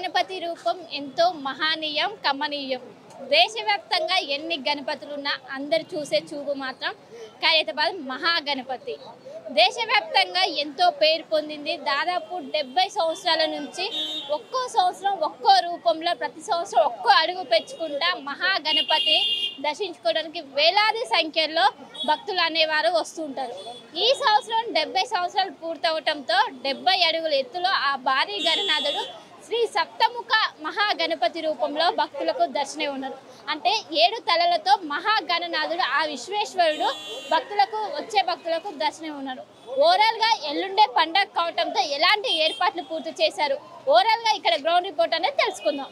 మహాగణపతి రూపం ఎంతో మహనీయం కమనీయం. దేశవ్యాప్తంగా ఎన్ని గణపతులున్నా అందరు చూసే చూపు మాత్రం ఖైరతాబాద్ మహాగణపతి. దేశవ్యాప్తంగా ఎంతో పేరు పొందింది. దాదాపు 70 సంవత్సరాల నుంచి ఒక్కో సంవత్సరం ఒక్కో రూపంలో ప్రతి సంవత్సరం ఒక్కో అడుగు పెంచుకుంటా మహాగణపతి దర్శించుకోవడానికి వేలాది సంఖ్యలో భక్తులు అనేవారు వస్తుంటారు. ఈ సంవత్సరం 70 సంవత్సరాలు పూర్తవటంతో 70 అడుగుల ఎత్తులో ఆ భారీ గణనాథుడు శ్రీ సప్తముఖ మహాగణపతి రూపంలో భక్తులకు దర్శనం ఉన్నారు. అంటే 7 తలలతో మహాగణనాథుడు ఆ విశ్వేశ్వరుడు వచ్చే భక్తులకు దర్శనం ఉన్నారు. ఓవరాల్గా ఎల్లుండే పండగ కావడంతో ఎలాంటి ఏర్పాట్లు పూర్తి చేశారు, ఓవరాల్గా ఇక్కడ గ్రౌండ్ రిపోర్ట్ అనేది తెలుసుకుందాం.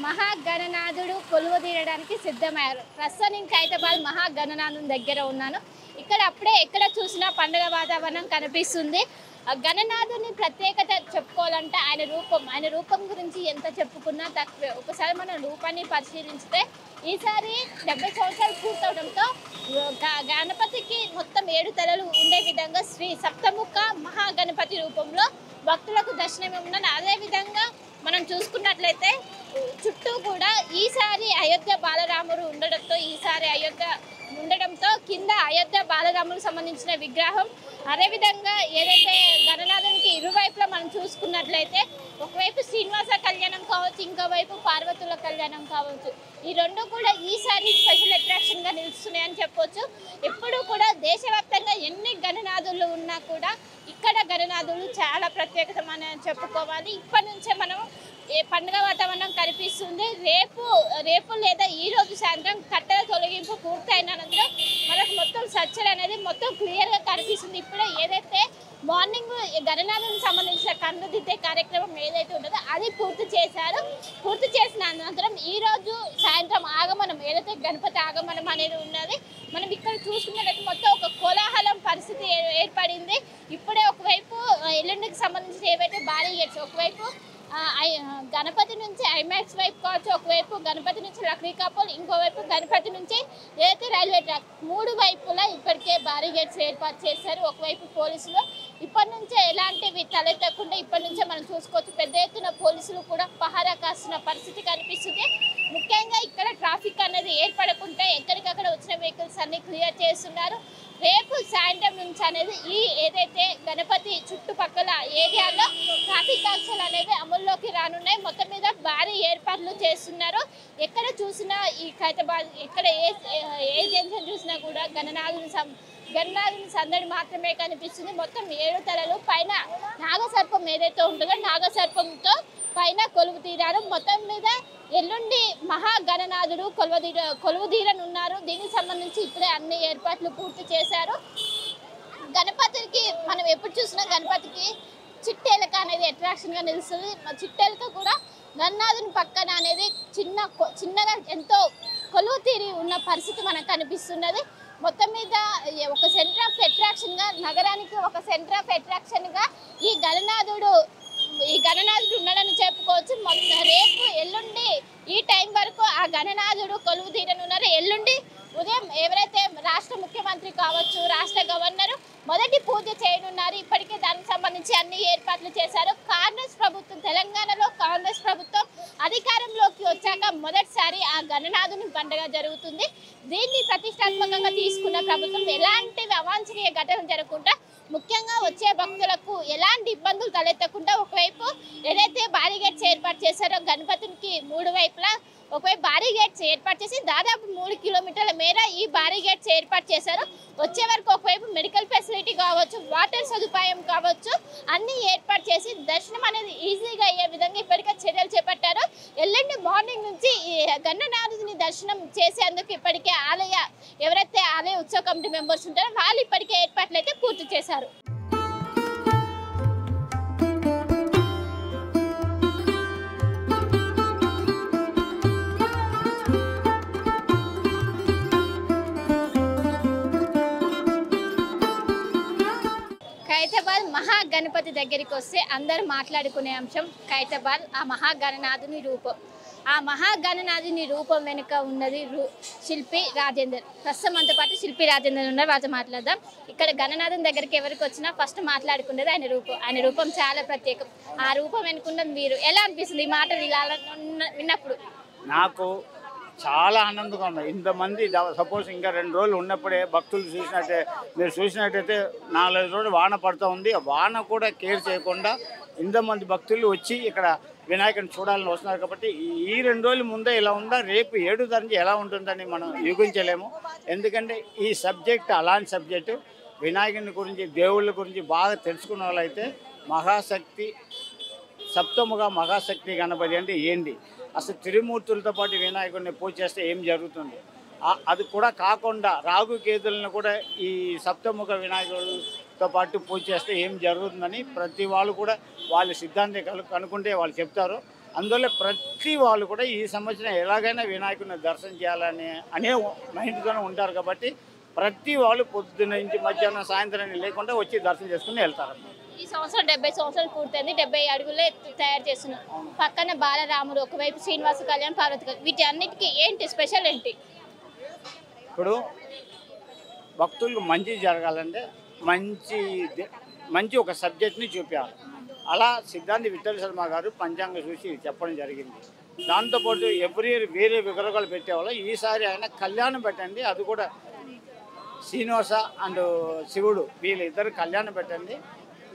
మహాగణనాథుడు కొలువు తీరడానికి సిద్ధమయ్యారు. ప్రస్తుతం నేను ఖైరతాబాద్ మహాగణనాథుని దగ్గర ఉన్నాను. ఎక్కడ చూసినా పండుగ వాతావరణం కనిపిస్తుంది. గణనాథుని ప్రత్యేకత చెప్పుకోవాలంటే ఆయన రూపం గురించి ఎంత చెప్పుకున్నా తక్కువే. ఒకసారి మనం రూపాన్ని పరిశీలించితే ఈసారి 70 సంవత్సరాలు పూర్తవడంతో గణపతికి మొత్తం 7 తలలు ఉండే విధంగా శ్రీ సప్తముఖ మహాగణపతి రూపంలో భక్తులకు దర్శనం ఉన్నది. అదేవిధంగా మనం చూసుకున్నట్లయితే చుట్టూ కూడా ఈసారి అయోధ్య బాలరాముడు ఉండడంతో కింద అయోధ్య బాలరాములకు సంబంధించిన విగ్రహం, అదేవిధంగా ఏదైతే గణనాథునికి ఇరువైపులా మనం చూసుకున్నట్లయితే ఒకవైపు శ్రీనివాస కళ్యాణం కావచ్చు, ఇంకోవైపు పార్వతుల కళ్యాణం కావచ్చు. ఈ రెండు కూడా ఈసారి స్పెషల్ అట్రాక్షన్గా నిలుస్తున్నాయని చెప్పొచ్చు. ఎప్పుడు కూడా దేశవ్యాప్తంగా ఎన్ని గణనాథులు ఉన్నా కూడా ఇక్కడ గణనాథులు చాలా ప్రత్యేకత మనం చెప్పుకోవాలి. ఇప్పటి నుంచే మనం పండుగ వాతావరణం కనిపిస్తుంది. రేపు లేదా ఈ రోజు సాయంత్రం కట్టెల తొలగింపు పూర్తయిన అనంతరం మనకు మొత్తం సచ్చలు అనేది మొత్తం క్లియర్గా కనిపిస్తుంది. ఇప్పుడే ఏదైతే మార్నింగ్ గణనాథునికి సంబంధించిన కన్నుదిద్దే కార్యక్రమం ఏదైతే ఉంటుందో అది పూర్తి చేశారు. పూర్తి చేసిన అనంతరం ఈ రోజు సాయంత్రం ఆగమనం, ఏదైతే గణపతి ఆగమనం అనేది ఉన్నది, మనం ఇక్కడ చూసుకున్నట్లయితే మొత్తం ఒక కోలాహలం పరిస్థితి ఏర్పడింది. ఇప్పుడే ఒకవైపు ఎల్లుండికి సంబంధించిన ఏవైతే భారీ గేట్స్, ఒకవైపు గణపతి నుంచి ఐమాక్స్ వైపు కావచ్చు, ఒకవైపు గణపతి నుంచి లక్డీకాపూల్, ఇంకోవైపు గణపతి నుంచి ఏదైతే రైల్వే ట్రాక్, 3 వైపులా ఇప్పటికే భారీ గేట్స్ ఏర్పాటు చేశారు. ఒకవైపు పోలీసులు ఇప్పటి నుంచే ఎలాంటివి తలెత్తకుండా ఇప్పటి నుంచే మనం చూసుకోవచ్చు. పెద్ద ఎత్తున పోలీసులు కూడా పహారా కాస్తున్న పరిస్థితి కనిపిస్తుంది. ముఖ్యంగా ఇక్కడ ట్రాఫిక్ అనేది ఏర్పడకుండా ఎక్కడికక్కడ వచ్చిన వెహికల్స్ అన్ని క్లియర్ చేస్తున్నారు. రేపు సాయంత్రం నుంచి అనేది ఏదైతే గణపతి చుట్టుపక్కల ఏరియాలో ట్రాఫిక్ ఆంక్షలు అనేవి అమల్లోకి రానున్నాయి. మొత్తం మీద భారీ ఏర్పాట్లు చేస్తున్నారు. ఎక్కడ చూసినా ఈ ఖైరతాబాద్ ఎక్కడ ఏ జంక్షన్ చూసినా కూడా గణనాథుని సందడి మాత్రమే కనిపిస్తుంది. మొత్తం 7 తలలు పైన నాగసర్పం ఏదైతే ఉంటుందో నాగసర్పంతో పైన కొలువు తీరారు. మొత్తం మీద ఎల్లుండి మహాగణనాథుడు కొలువు తీరనున్నారు. దీనికి సంబంధించి ఇప్పుడే అన్ని ఏర్పాట్లు పూర్తి చేశారు. గణపతికి మనం ఎప్పుడు చూసినా గణపతికి చిట్టెలక అనేది అట్రాక్షన్గా నిలుస్తుంది. చిట్టెలక కూడా గణనాథుని పక్కన అనేది చిన్నగా ఎంతో కొలువు తీరి ఉన్న పరిస్థితి మనకు కనిపిస్తున్నది. మొత్తం మీద ఒక సెంటర్ ఆఫ్ అట్రాక్షన్గా, నగరానికి ఒక సెంటర్ ఆఫ్ అట్రాక్షన్గా ఈ గణనాథుడు ఉన్నాడని చెప్పుకోవచ్చు. రేపు ఎల్లుండి ఈ టైం వరకు ఆ గణనాథుడు కొలువు తీరనున్నారు. ఎల్లుండి ఉదయం ఎవరైతే రాష్ట్ర ముఖ్యమంత్రి కావచ్చు, రాష్ట్ర గవర్నరు మొదటి పూజ చేయనున్నారు. ఇప్పటికే దానికి సంబంధించి అన్ని ఏర్పాట్లు చేశారు. తెలంగాణలో కాంగ్రెస్ ప్రభుత్వం అధికారంలోకి వచ్చాక మొదటిసారి ఆ గణనాథుని పండుగ జరుగుతుంది. దీన్ని ప్రతిష్టాత్మకంగా తీసుకున్న ప్రభుత్వం ఎలాంటి అవాంఛనీయ ఘటనలు జరగకుండా, ముఖ్యంగా వచ్చే భక్తులకు ఎలాంటి ఇబ్బందులు తలెత్తకుండా ఒకవైపు ఏదైతే భారీ గేట్స్ ఏర్పాటు చేశారో గణపతికి 3 వైపులా ఒకవైపు భారీ గేట్స్ ఏర్పాటు చేసి దాదాపు 3 కిలోమీటర్ల మేర ఈ భారీ గేట్స్ ఏర్పాటు చేశారు. వచ్చే వరకు ఒకవైపు మెడికల్ ఫెసిలిటీ కావచ్చు, వాటర్ సదుపాయం కావచ్చు, అన్ని ఏర్పాటు చేసి దర్శనం అనేది ఈజీగా అయ్యే విధంగా ఇప్పటికే చర్యలు చేపట్టారు. ఎల్లుండి మార్నింగ్ నుంచి ఈ గణనాథుని దర్శనం చేసేందుకు ఇప్పటికే ఎవరైతే ఆలయ ఉత్సవ కమిటీ మెంబర్స్ ఉంటారో వాళ్ళు ఇప్పటికే ఏర్పాట్లు అయితే పూర్తి చేశారు. ఖైరతాబాద్ మహాగణపతి దగ్గరికి వస్తే అందరూ మాట్లాడుకునే అంశం ఖైరతాబాద్ ఆ మహాగణనాథుని రూపం. ఆ మహాగణనాథుని రూపం వెనుక ఉన్నది శిల్పి రాజేందర్. ప్రస్తుతం మనతో పాటు శిల్పి రాజేందర్ ఉన్నారు, వాళ్ళతో మాట్లాడదాం. ఇక్కడ గణనాథుని దగ్గరికి ఎవరికి వచ్చినా ఫస్ట్ మాట్లాడుకునేది ఆయన రూపం. ఆయన రూపం చాలా ప్రత్యేకం. ఆ రూపం వెనుకున్నది మీరు. ఎలా అనిపిస్తుంది ఈ మాటలు ఇలా విన్నప్పుడు? నాకు చాలా ఆనందంగా ఉంది. ఇంతమంది సపోజ్ ఇంకా 2 రోజులు ఉన్నప్పుడే భక్తులు మీరు చూసినట్టయితే 4-5 రోజులు వాన పడుతూ ఉంది. ఆ వాన కూడా కేర్ చేయకుండా ఇంతమంది భక్తులు వచ్చి ఇక్కడ వినాయకుని చూడాలని వస్తున్నారు. కాబట్టి ఈ 2 రోజుల ముందే ఇలా ఉందా, రేపు 7 తారీఖు ఎలా ఉంటుందని మనం యూహించలేము. ఎందుకంటే ఈ సబ్జెక్ట్ అలాంటి సబ్జెక్టు. వినాయకుని గురించి, దేవుళ్ళ గురించి బాగా తెలుసుకున్న వాళ్ళైతే మహాశక్తి సప్తముగా మహాశక్తి గణపతి అంటే ఏంటి, అసలు త్రిమూర్తులతో పాటు వినాయకుడిని పూజ చేస్తే ఏం జరుగుతుంది, అది కూడా కాకుండా రాగుకేతులను కూడా ఈ సప్తముఖ వినాయకుడితో పాటు పూజ చేస్తే ఏం జరుగుతుందని ప్రతి వాళ్ళు కూడా వాళ్ళ సిద్ధాంతం కనుక్కుంటే వాళ్ళు చెప్తారు. అందువల్ల ప్రతి వాళ్ళు కూడా ఈ సంవత్సరం ఎలాగైనా వినాయకుడిని దర్శనం చేయాలని అనే మైండ్తోనే ఉంటారు. కాబట్టి ప్రతి వాళ్ళు పొద్దున్న నుంచి మధ్యాహ్నం సాయంత్రం లేకుండా వచ్చి దర్శనం చేసుకుని వెళ్తారు. ఈ సంవత్సరం 70 సంవత్సరాలు పూర్తయింది. 70 అడుగులే తయారు చేస్తున్నారు. పక్కన బాలరాముడు, ఒకవైపు శ్రీనివాస కళ్యాణ్, పార్వతి. వీటి అన్నిటికీ ఏంటి స్పెషల్ ఏంటి? ఇప్పుడు భక్తులకు మంచి జరగాలంటే మంచి ఒక సబ్జెక్ట్ని చూపించాలి. అలా సిద్ధాంతి విఠల శర్మ గారు పంచాంగం చూసి చెప్పడం జరిగింది. దాంతోపాటు ఎవ్రీ ఇయర్ వేరే విగ్రహాలు పెట్టేవాళ్ళు. ఈసారి ఆయన కళ్యాణం పెట్టండి, అది కూడా శ్రీనివాస అండ్ శివుడు వీళ్ళిద్దరు కళ్యాణం పెట్టండి.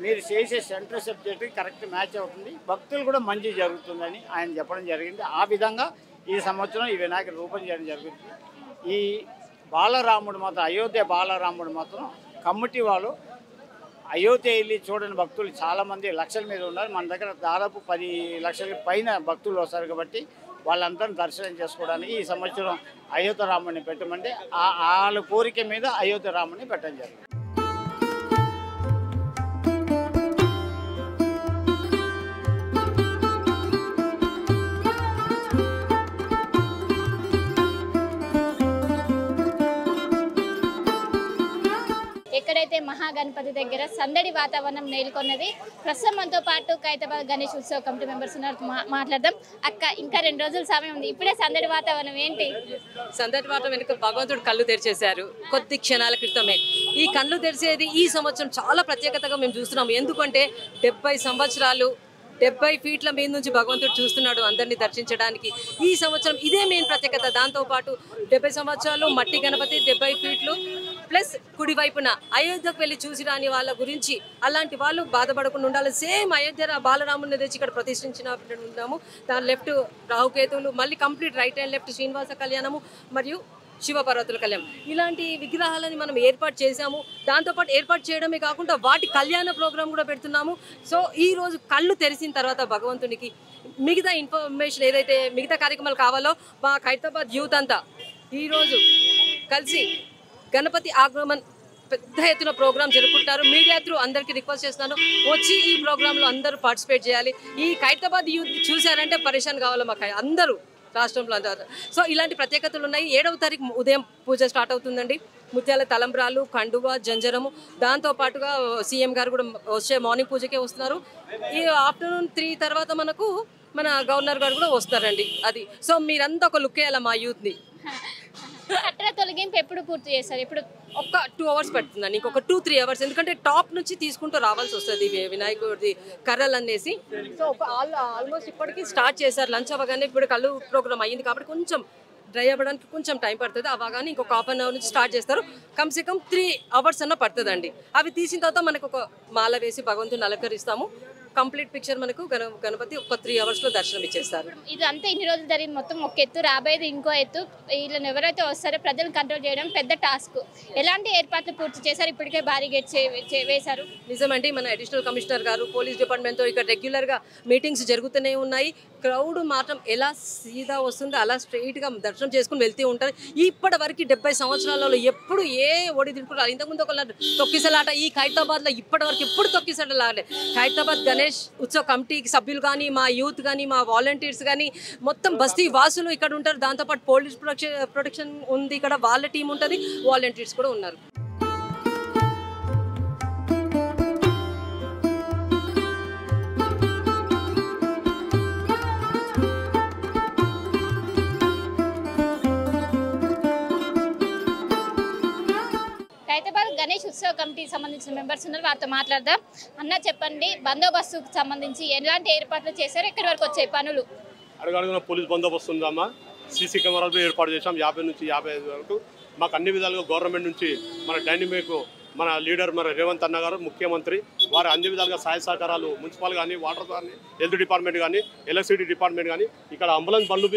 మీరు చేసే సెంట్రల్ సబ్జెక్ట్కి కరెక్ట్ మ్యాచ్ అవుతుంది, భక్తులు కూడా మంచి జరుగుతుందని ఆయన చెప్పడం జరిగింది. ఆ విధంగా ఈ సంవత్సరం ఈ వినాయకుడి రూపం చేయడం జరుగుతుంది. ఈ బాలరాముడు మాత్రం, అయోధ్య బాలరాముడు మాత్రం కమిటీ వాళ్ళు అయోధ్య వెళ్ళి చూడని భక్తులు చాలామంది లక్షల మీద ఉన్నారు. మన దగ్గర దాదాపు 10 లక్షల పైన భక్తులు వస్తారు. కాబట్టి వాళ్ళందరినీ దర్శనం చేసుకోవడానికి ఈ సంవత్సరం అయోధ్య రాముడిని పెట్టమంటే వాళ్ళ కోరిక మీద అయోధ్య రాముడిని పెట్టడం జరిగింది. ఎక్కడైతే మహాగణపతి దగ్గర సందడి వాతావరణం నెలకొన్నది. ప్రస్తుతం మనతో పాటు ఖైరతాబాద్ గణేష్ ఉత్సవ కమిటీ మెంబర్స్ ఉన్నారు, మాట్లాడదాం. అక్క, ఇంకా 2 రోజుల సమయం ఉంది, ఇప్పుడే సందడి వాతావరణం ఏంటి? సందడి వాతావరణం వెనుక భగవంతుడు కళ్ళు తెరిచేశారు కొద్ది క్షణాల క్రితమే. ఈ కళ్ళు తెరిచేది ఈ సంవత్సరం చాలా ప్రత్యేకతగా మేము చూస్తున్నాము. ఎందుకంటే 70 సంవత్సరాలు 70 ఫీట్ల మీద నుంచి భగవంతుడు చూస్తున్నాడు అందరినీ దర్శించడానికి. ఈ సంవత్సరం ఇదే మెయిన్ ప్రత్యేకత. దాంతోపాటు 70 సంవత్సరాలు మట్టి గణపతి, 70 ఫీట్లు ప్లస్ కుడివైపున అయోధ్యకు వెళ్ళి చూసి రాని వాళ్ళ గురించి, అలాంటి వాళ్ళు బాధపడకుండా ఉండాలి. సేమ్ అయోధ్య బాలరాముని తెచ్చి ఇక్కడ ప్రతిష్ఠించినప్పుడు ఉన్నాము. దాని లెఫ్ట్ రాహుకేతువులు, మళ్ళీ complete right and left Srinivasa కళ్యాణము మరియు శివపార్వతుల కళ్యాణం. ఇలాంటి విగ్రహాలని మనం ఏర్పాటు చేశాము. దాంతోపాటు ఏర్పాటు చేయడమే కాకుండా వాటి కళ్యాణ ప్రోగ్రాం కూడా పెడుతున్నాము. సో ఈ రోజు కళ్ళు తెరిసిన తర్వాత భగవంతునికి మిగతా ఇన్ఫర్మేషన్ ఏదైతే మిగతా కార్యక్రమాలు కావాలో మా ఖైరతాబాద్ యూత్ అంతా ఈరోజు కలిసి గణపతి ఆగమన్ పెద్ద ఎత్తున ప్రోగ్రామ్ జరుపుకుంటారు. మీడియా త్రూ అందరికీ రిక్వెస్ట్ చేస్తున్నాను, వచ్చి ఈ ప్రోగ్రాంలో అందరూ పార్టిసిపేట్ చేయాలి. ఈ ఖైరతాబాద్ యూత్ చూశారంటే పరేషాన్ కావాలి మాకు అందరూ రాష్ట్రంలో అందరూ. సో ఇలాంటి ప్రత్యేకతలు ఉన్నాయి. 7వ తారీఖు ఉదయం పూజ స్టార్ట్ అవుతుందండి. ముత్యాల తలంబ్రాలు, కండువా, జంజరము, దాంతోపాటుగా సీఎం గారు కూడా వచ్చే మార్నింగ్ పూజకే వస్తున్నారు. ఈ ఆఫ్టర్నూన్ 3 తర్వాత మనకు మన గవర్నర్ గారు కూడా వస్తారండి. అది సో మీరంతా ఒక లుక్ వేయాలి మా యూత్ని. కట్టెల తొలగింపు ఎప్పుడు పూర్తి చేస్తారు? ఇప్పుడు ఒక 2 అవర్స్ పడుతుందండి, ఇంకొక 2-3 అవర్స్. ఎందుకంటే టాప్ నుంచి తీసుకుంటూ రావాల్సి వస్తుంది వినాయకుడి కర్రలు అనేసి. సో ఒక ఆల్మోస్ట్ ఇప్పటికీ స్టార్ట్ చేశారు. లంచ్ అవ్వగానే ఇప్పుడు కళ్ళు ప్రోగ్రామ్ అయ్యింది కాబట్టి కొంచెం డ్రై అవ్వడానికి కొంచెం టైం పడుతుంది. అవగానే ఇంకొక హాఫ్ అన్ అవర్ నుంచి స్టార్ట్ చేస్తారు. కమ్సే కమ్ 3 అవర్స్ అన్న పడుతుందండి. అవి తీసిన తర్వాత మనకు ఒక మాల వేసి భగవంతుని అలంకరిస్తాము. కంప్లీట్ పిక్చర్ మనకు గణపతి ఒక 3 అవర్స్లో దర్శనం ఇచ్చేస్తారు. ఇది అంతా ఇన్ని రోజులు జరిగింది మొత్తం ఒక ఎత్తు, రాబోయేది ఇంకో ఎత్తు. వీళ్ళని ఎవరైతే వస్తారో ప్రజలు కంట్రోల్ చేయడం పెద్ద టాస్క్. ఎలాంటి ఏర్పాట్లు పూర్తి చేశారు? ఇప్పటికే భారీ గేట్ వేశారు. నిజమండి, మన అడిషనల్ కమిషనర్ గారు పోలీస్ డిపార్ట్మెంట్తో ఇక్కడ రెగ్యులర్గా మీటింగ్స్ జరుగుతూనే ఉన్నాయి. క్రౌడ్ మాత్రం ఎలా సీదా వస్తుందో అలా స్ట్రైట్గా దర్శనం చేసుకుని వెళ్తూ ఉంటారు. ఇప్పటి వరకు 70 సంవత్సరాలలో ఎప్పుడు ఏ ఒడిదుడుకులు రాలేదు. ఇంతకుముందు ఒక తొక్కిసలాట ఈ ఖైరతాబాద్లో ఇప్పటి వరకు ఎప్పుడు తొక్కిసలాట రాలేదు. ఖైరతాబాద్ గణేష్ ఉత్సవ కమిటీకి సభ్యులు కానీ, మా యూత్ కానీ, మా వాలంటీర్స్ కానీ, మొత్తం బస్తీ వాసులు ఇక్కడ ఉంటారు. దాంతోపాటు పోలీస్ ప్రొటెక్షన్ ఉంది, ఇక్కడ వాళ్ళ టీం ఉంటుంది, వాలంటీర్స్ కూడా ఉన్నారు. సంబంధించిన మెంబర్స్ ఉన్నారు, వారితో మాట్లాడదాం. అన్న చెప్పండి, బందోబస్తుకు సంబంధించి ఎలాంటి ఏర్పాట్లు చేశారు, ఎక్కడి వరకు వచ్చాయి పనులు? అడుగడుగున పోలీస్ బందోబస్తు ఉందమ్మా. సీసీ కెమెరాలు ఏర్పాటు చేశాం 50 నుంచి 55 వరకు. మాకు అన్ని విధాలుగా గవర్నమెంట్ నుంచి మన డైనమిక్ మన లీడర్ మన రేవంత్ అన్న గారు ముఖ్యమంత్రి వారు అన్ని విధాలుగా సహాయ సహకారాలు మున్సిపల్ కానీ వాటర్ కానీ హెల్త్ డిపార్ట్మెంట్ కానీ ఎలక్ట్రిసిటీ డిపార్ట్మెంట్ కానీ ఇక్కడ అంబులెన్స్ బండ్లు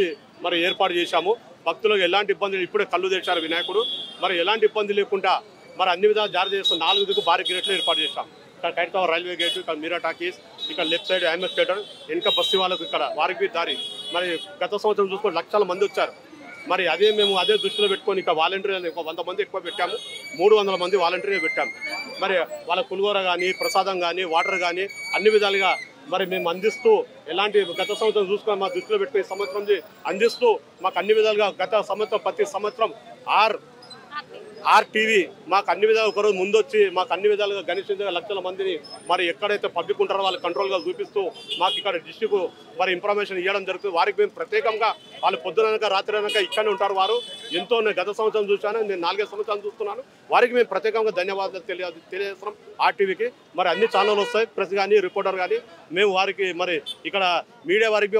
మరి ఏర్పాటు చేశాము. భక్తులకు ఎలాంటి ఇబ్బందులు ఇప్పుడే కళ్ళు తెచ్చారు వినాయకుడు, మరి ఎలాంటి ఇబ్బంది లేకుండా మరి అన్ని విధాలు జారీ చేస్తాం. 4 దిక్కు భారీ గేట్లు ఏర్పాటు చేశాం. ఇక్కడ ఖైరతాబాద్ రైల్వే గేటు, ఇక్కడ మీరా టాకీస్, ఇక్కడ లెఫ్ట్ సైడ్ ఎంఎస్ థియేటర్, వెనుక బస్తీ వాళ్ళకు ఇక్కడ వారికి దారి. మరి గత సంవత్సరం చూసుకొని లక్షల మంది వచ్చారు. మరి మేము అదే దృష్టిలో పెట్టుకొని ఇక్కడ వాలంటీర్లు ఒక 100 మంది ఎక్కువ పెట్టాము, 300 మంది వాలంటీర్లు పెట్టాము. మరి వాళ్ళ పులిహోర కానీ ప్రసాదం కానీ వాటర్ కానీ అన్ని విధాలుగా మరి మేము అందిస్తూ ఎలాంటి గత సంవత్సరం చూసుకొని మా దృష్టిలో పెట్టుకుని సంవత్సరం అందిస్తూ మాకు అన్ని విధాలుగా గత సంవత్సరం ప్రతి సంవత్సరం ఆర్టీవీ మాకు అన్ని విధాలుగా ఒకరోజు ముందొచ్చి మాకు అన్ని విధాలుగా గణేష్ లక్షల మందిని మరి ఎక్కడైతే పబ్లిక్ ఉంటారో వాళ్ళు కంట్రోల్గా చూపిస్తూ మాకు ఇక్కడ డిస్ట్రిక్ట్ మరి ఇన్ఫర్మేషన్ ఇవ్వడం జరుగుతుంది. వారికి మేము ప్రత్యేకంగా వాళ్ళు పొద్దుననక రాత్రి అనక ఇక్కడనే ఉంటారు. వారు ఎంతో గత సంవత్సరం చూశాను, నేను 4-5 సంవత్సరాలు చూస్తున్నాను. వారికి మేము ప్రత్యేకంగా ధన్యవాదాలు తెలియజేస్తున్నాం ఆర్టీవీకి. మరి అన్ని ఛానళ్ళు వస్తాయి, ప్రెస్ కానీ రిపోర్టర్ కానీ. మేము వారికి మరి ఇక్కడ మీడియా వారికి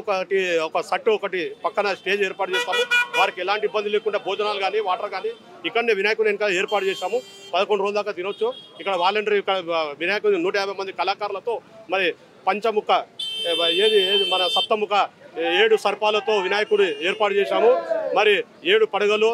ఒక సట్టు ఒకటి పక్కన స్టేజ్ ఏర్పాటు చేస్తాము. వారికి ఎలాంటి ఇబ్బంది లేకుండా భోజనాలు కానీ వాటర్ కానీ ఇక్కడనే వినాయకుని వెనక ఏర్పాటు చేశాము. 11 రోజుల దాకా తినొచ్చు. ఇక్కడ వాలంటీర్ ఇక్కడ వినాయకుని 150 మంది కళాకారులతో మరి పంచముఖ మన సప్తముఖ 7 సర్పాలతో వినాయకుడు ఏర్పాటు చేశాము. మరి 7 పడగలు,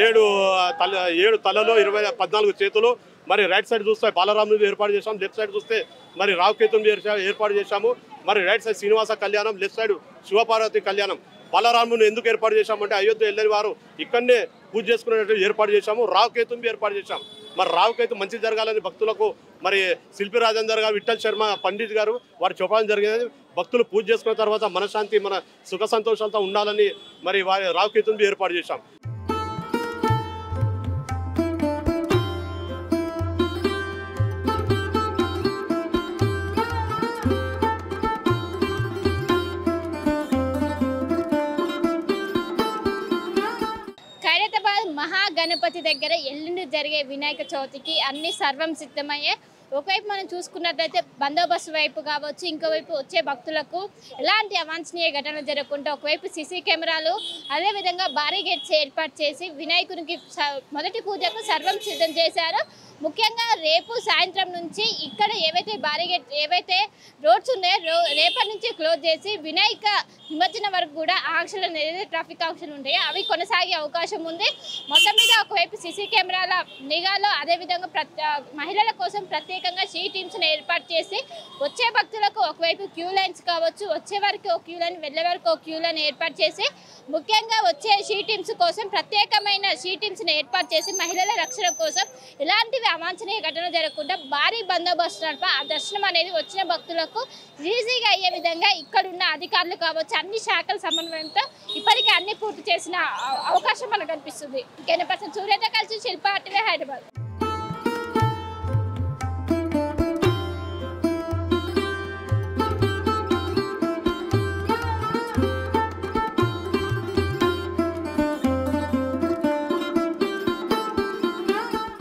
7 తలలో 14 చేతులు. మరి రైట్ సైడ్ చూస్తే బాలరాముని ఏర్పాటు చేశాము, లెఫ్ట్ సైడ్ చూస్తే మరి రావుకేతుని ఏర్పాటు చేశాము. మరి right side Srinivasa Kalyanam, left side Shivaparvati కళ్యాణం. బాలరాముని ఎందుకు ఏర్పాటు చేశామంటే అయోధ్య వెళ్ళని వారు ఇక్కడనే పూజ చేసుకునేటట్టు ఏర్పాటు చేశాము. రావుకేతుని ఏర్పాటు చేశాము. మరి రావుకేతు మంచి జరగాలని భక్తులకు మరి శిల్పి రాజేందర్ గారు, విఠల్ శర్మ పండిత్ గారు వారు చెప్పడం జరిగింది. భక్తులు పూజ చేసుకున్న తర్వాత మనశ్శాంతి మన సుఖ సంతోషాలతో ఉండాలని మరి వారి రావుకేతుని ఏర్పాటు చేశాం. ఖైరతాబాద్ మహాగణపతి దగ్గర ఎల్లుండి జరిగే వినాయక చవితికి అన్ని సర్వం సిద్ధమయ్యే. ఒకవైపు మనం చూసుకున్నట్లయితే బందోబస్తు వైపు కావచ్చు, ఇంకోవైపు వచ్చే భక్తులకు ఎలాంటి అవాంఛనీయ ఘటనలు జరగకుండా ఒకవైపు సీసీ కెమెరాలు, అదేవిధంగా భారీ గేట్స్ ఏర్పాటు చేసి వినాయకునికి మొదటి పూజకు సర్వం సిద్ధం చేశారు. ముఖ్యంగా రేపు సాయంత్రం నుంచి ఇక్కడ ఏవైతే రోడ్స్ ఉన్నాయో రేపటి నుంచి క్లోజ్ చేసి వినాయక నిమజ్జనం వరకు కూడా ఆంక్షలు ఏదైతే ట్రాఫిక్ ఆంక్షలు ఉంటాయో అవి కొనసాగే అవకాశం ఉంది. మొత్తం మీద ఒకవైపు సీసీ కెమెరాల నిఘాలో, అదేవిధంగా మహిళల కోసం ప్రత్యేకంగా షీ టీమ్స్ని ఏర్పాటు చేసి వచ్చే భక్తులకు ఒకవైపు క్యూ లైన్స్ కావచ్చు, వచ్చే వరకు ఒక క్యూ లైన్, వెళ్ళే వరకు ఒక క్యూ లైన్ ఏర్పాటు చేసి ముఖ్యంగా వచ్చే షీ టీమ్స్ కోసం ప్రత్యేకమైన షీ టీమ్స్ని ఏర్పాటు చేసి మహిళల రక్షణ కోసం ఎలాంటివి అవాంఛనీయ ఘటన జరగకుండా భారీ బందోబస్తు నడప ఆ దర్శనం అనేది వచ్చిన భక్తులకు ఈజీగా అయ్యే విధంగా ఇక్కడున్న అధికారులు కావచ్చు అన్ని శాఖల సమన్వయంతో ఇప్పటికే అన్ని పూర్తి చేసిన అవకాశం మనకు కనిపిస్తుంది. కెమెరా పర్సన్ సూర్యతో కలిసి శిల్ప, హైదరాబాద్.